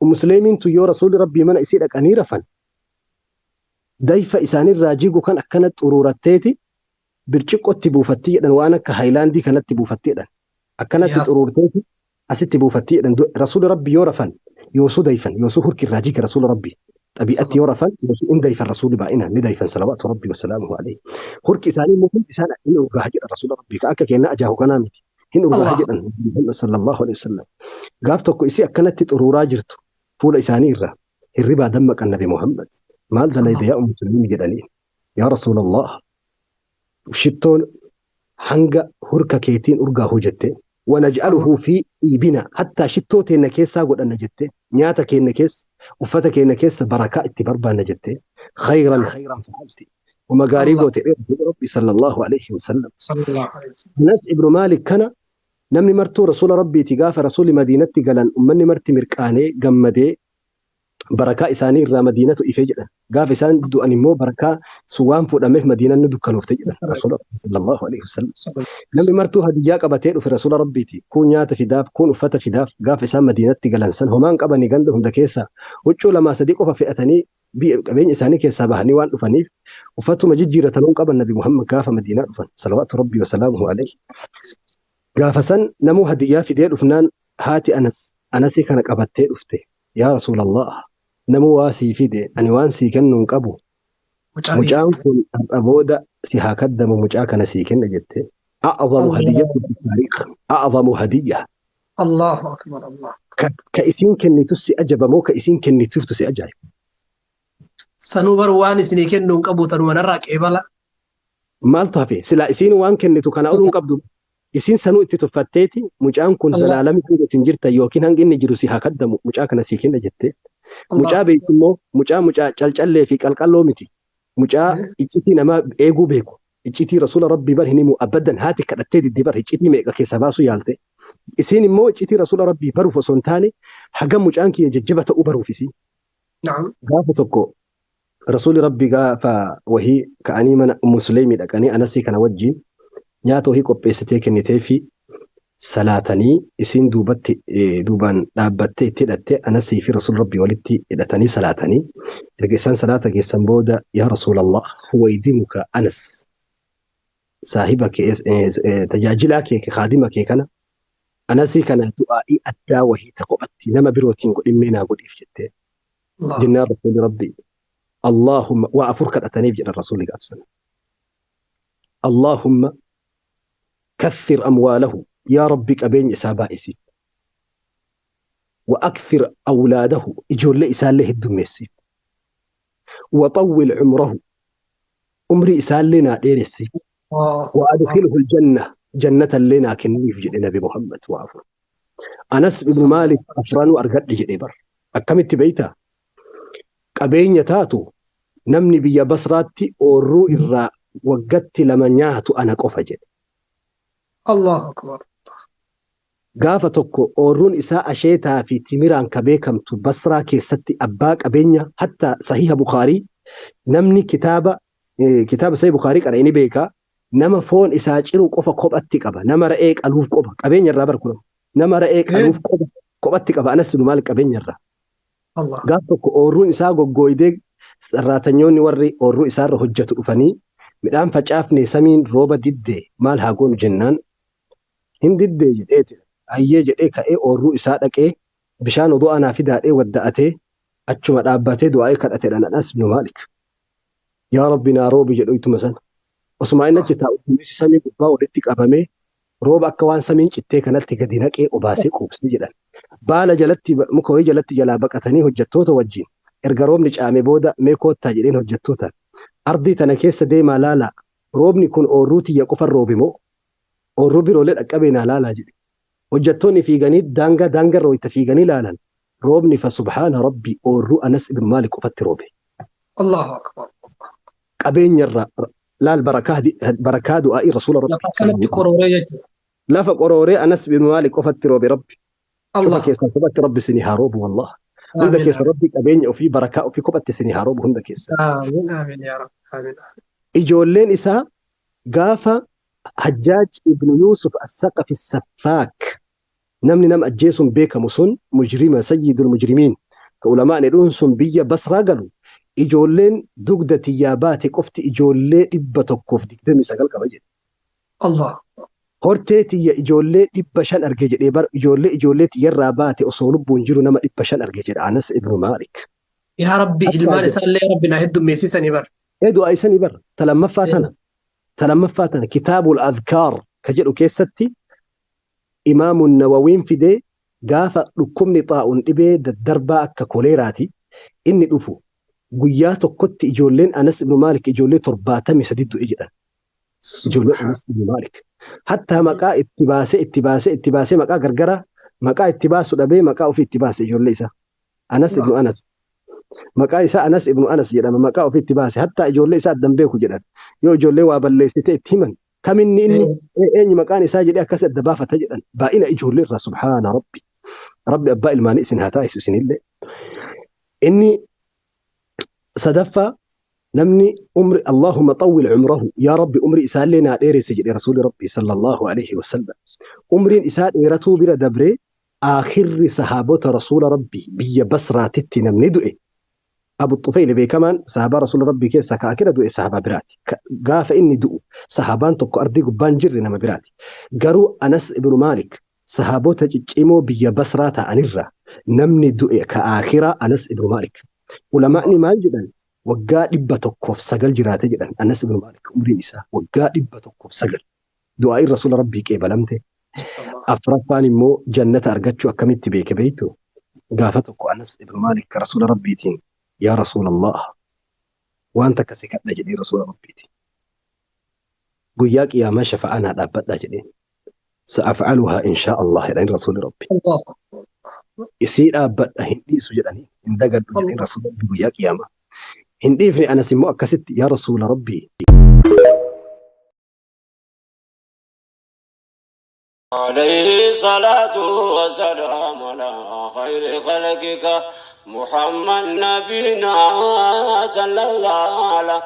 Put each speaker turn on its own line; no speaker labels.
ومسلمين تيو رسول ربي من إسيرك أنيرا فن دايفة إساني الراجيقو كان أكنت أرورتيتي برشقو تبوفتي لأن وأنا كهايلاندي كانت تبوفتي لأن أكنت
يا
أرورتيتي أسيت تبوفتي لأن رسول ربي يورفن يوسو دايفن يوسو هرك الراجيك رسول ربي طبيعتي
صلى
يورفن يوسو إن دايفن رسول بائنا ندايفن صلوات ربي وسلامه عليه هرك إساني ممكن إسان إنه هجر رسول ربي كأكا كينا أجاه كنامتي إنه
الله
هجر محمد صلى الله عليه وسلم قافتك إسي أكنت أرورا جرتو فول إساني إرّا الربا دمك النبي محمد ما
صلى
دليل يا
الله
أم مسلمين جدنين يا رسول الله وشتون hanga hurka keetiin urgaahu jette
الله
wanaj'aluhu fi iibina hattaa shittoo teenna keessaa godhanna jette nyaata keenya keessa uffata keenya keessa barakaa itti barbaanna jette khayran fa'alti ومغاري
الله
قوتي ربي صلى الله عليه وسلم
صلى الله عليه وسلم
ناس ابن مالك كان نمني مرتو رسول ربي تقاف رسول مدينة قلن أمني مرتي مركاني قمدي بركة إساني الرا مدينة إفجرة قاف إسان دو أنمو بركة سوام فود أمه مدينة ندو كانوا فتجرة رسول الله صلى الله عليه وسلم
صلى الله
نمي مرتو هدية قبتين في رسول ربيتي كون نيات في داف كون أفتا في داف قاف إسان مدينة قلنسان همان قبني قندهم دكيسا وچو لما صديقه ففئتني بين إساني كيسا بهني وان أفنيف وفتو مججيرة نون قبل النبي محمد قاف مدينة أفن صلوات ربي وسلامه عليه قاف سن نمو هدية في دير أفنان هاتي أنسي كان قبتين أفتي يا رسول الله نمو واسي فيدي أني وانسي كنن قبو
وجعل
مجان كن أبودا سيها كدم مجاك نسيكن جدت أعظم هدية
الله
في التاريخ أعظم هدية
الله أكبر الله
كإسين كني تسي أجب مو كإسين كني تسي أجايب
سنوبر وان سنيكن نون قبوتن ونراك إبلا
مالتها في سلا إسين وان كني تكنا أولون قبضو إسين سنو اتتفتيتي مجان كن
الله
زلالمي كن سنجرتا يوكين هنجن نجرو سيها كدم مجاك نسيكن جدت
الله
مجا بيتمو مجا چلچلي في قلقلو متي مجا إجتي نما إيغو بيكو إجتي رسول ربي بر هنمو أبدا هاتي كدتي دي بر إجتي ميقا كيساباسو يالتي إسين مو إجتي رسول ربي برو فسونتاني حقا مجانكي يججبة أبرو في سين
نعم
قافتكو رسول ربي قافا وهي كأني من أم سليمي لكني أنسي كان وجين نياتو هي قبيستي كنتي salaatanii isin duubatti duubaan dhaabbattee itti hidhatte anasii fi rasuul rabbii walitti hidhatanii salaatanii erga isaan salaata geessan booda yaa rasuulallah waydimuka anas saahiba kee tajaajilaa kee kaadima kee kana anasii kana du'aa'ii addaa wahii ta qophatti nama birootiin godhimmee naa godhiif jettee
الله
jennaan rasuuli rabbii اللهم وأفرك أتنيب جل الرسول قابسنا اللهم كثر أمواله يا ربي كبين إسابائسي وأكثر أولاده إجول إسال له الدميسي وطول عمره عمري إسال لنا ديرسي
الله
وأدخله الجنة جنة لنا كنيف جل نبي محمد وأفر أنس بن
صلى
مالك أفران وأرقد لجل بر أكملت بيتا قبين يتاتو نمني بيا بصراتي أورو إرا وقدت لمن ياتو أنا قفجد
الله أكبر
gaafa tokko oorruun isaa asheetaa fi timiraan ka beekamtu basraa keessatti abbaa qabeenya hatta sahiha bukaarii namni kitaaba sahih bukaarii qara'ee ni beeka nama foon isaa ciru qofa kophatti qaba nama ra'ee qaluuf qofa qabeenya irraa barkuna nama ra'ee qaluuf kophatti qaba anas nu maal qabeenya irraa
الله
gaafa tokko oorruun isaa goggooydee sarraatanyoonni warri oorruu isaarra hojjetu dhufanii midhaan facaafne samiin rooba diddee maal haa goonu jennaan hin diddee jedheeti ayyee jedhee ka'ee oorruu isaa dhaqee bishaan odoo anaa fi daadhee wadda'atee achuma dhaabbatee du'aa'ee kadhateedhaan anas ibnu maalik yaa rabbi naa roobi jedhu ituma sana osuma inni achi taa'u kunuunsi samii gubbaa walitti qabamee rooba akka waan samiin cittee kanatti gadi naqee obaasee quubsee jedhan baala jalatti muka wayii jalatti jalaa baqatanii hojjettoota wajjin erga roobni caame booda mee koottaa jedheen hojjettoota ardii tana keessa deemaa laalaa roobni kun oorruu tiyya qofan roobimoo oorruu biroolee dhaqqabee naa laalaa jedhe hojjettoonni fiiganii daangarra wayita fiiganii laalan roobni fa subhaana rabbi oorruu anas ibn maalik qofatti roobe
الله أكبر
qabeenyarra laal barakaa du'aa'ii rasuula
لا
rabbi
فكلت كورورية
lafa qorooree anas ibn maalik qofatti roobe rabbi shufa
الله
keessan qofatti rabbi sinii haa roobu wallah hunda
آمين
keessa rabbi qabeenya ofii barakaa ofii qofatti sinii haa roobu hunda keessa
آمين آمين يا رب آمين
ijoolleen isaa gaafa حجاج ابن يوسف الثقفي السفاك نمني نم أجيسون بيكا مسون مجرمة سيد المجرمين كعلماء ندون سن بيا بس راجلوا إجولين دقدة يابات قفت إجولين إبا تكوف دقدمي سقل كبجد
الله
horteeti ya ijoollee 500 arge jedhee bar ijoolleeti yarraa baate osoo lubbuun jiru nama 500 arge jedha Anas ibnu Maalik.
يا ربي
Hatta
إلمان إسان لي ربنا هدو ميسيسني بر
edu aysanii bar talamaffaa tana kitaabul adhkaar ka jedhu keessatti imaamun nawawiin fidee gaafa dhukkubni xaa'uun dhibee daddarbaa akka koleeraati inni dhufu guyyaa tokkotti ijoolleen Anas ibnu Maalik ijoollee 73 du'e jedhan. Ijoollee Anas ibnu Maalik. Hatta maqaa itti baasee maqaa gargara maqaa itti baasu dhabee maqaa ofii itti baase ijoollee isaa. Anas ibnu Anas. Maqaa isaa Anas ibnu Anas jedhama maqaa ofii itti baase hatta ijoollee isaa addan beeku jedhan. Yoo ijoollee waa balleessite itti himan kaminni inni eenyu maqaan isaa jedhee akkas adda baafata jedhan. Baay'ina ijoollee irraa subhaana rabbi. Rabbi abbaa ilmaanii isin haa taasisu isinillee. Inni sadaffaa namni umri Allahumma xawwil umrahu yaa rabbi umri isaallee naa dheeresse jedhe rasuuli rabbi sallallahu alaihi wasallam. Umriin isaa dheeratuu bira dabree aakhirri sahaabota rasuula rabbi biyya Basraatitti namni du'e Abu Xufayl beekamaan sahaabaa rasuula rabbii keessaa ka akira du'e sahaabaa biraati. Gaafa inni du'u sahaabaan tokko ardii gubbaan jirre nama biraati. Garuu Anas ibnu Maalik sahaabota ciccimoo biyya Basraa ta'anirra namni du'e ka akira Anas ibnu Maalik. Ulamaa'ni maal jedhan waggaa 109 jiraate jedhan Anas ibnu Maalik umriin isaa waggaa 109 du'aa rasuula rabbii qeebalamte. Afraffaan immoo jannata argachuu akkamitti beeke beektu gaafa tokko Anas ibnu Maalik rasuula rabbiitiin yaa rasuulallah waan takka si kadha jedhee rasuula rabbiiti. Guyyaa qiyaamaa shafa'aa naa dhaabbadhaa jedheen. Sa'afcaluhaa inshaa Allah jedhan rasuuli rabbi. Isii dhaabbadha hin dhiisu jedhanii hin dagadhu jedheen rasuula rabbi guyyaa qiyaamaa. Hin dhiifne Anas immoo akkasitti yaa rasuula rabbii.
عليه الصلاة والسلام على خير خلقك محمد نبينا صلى الله عليه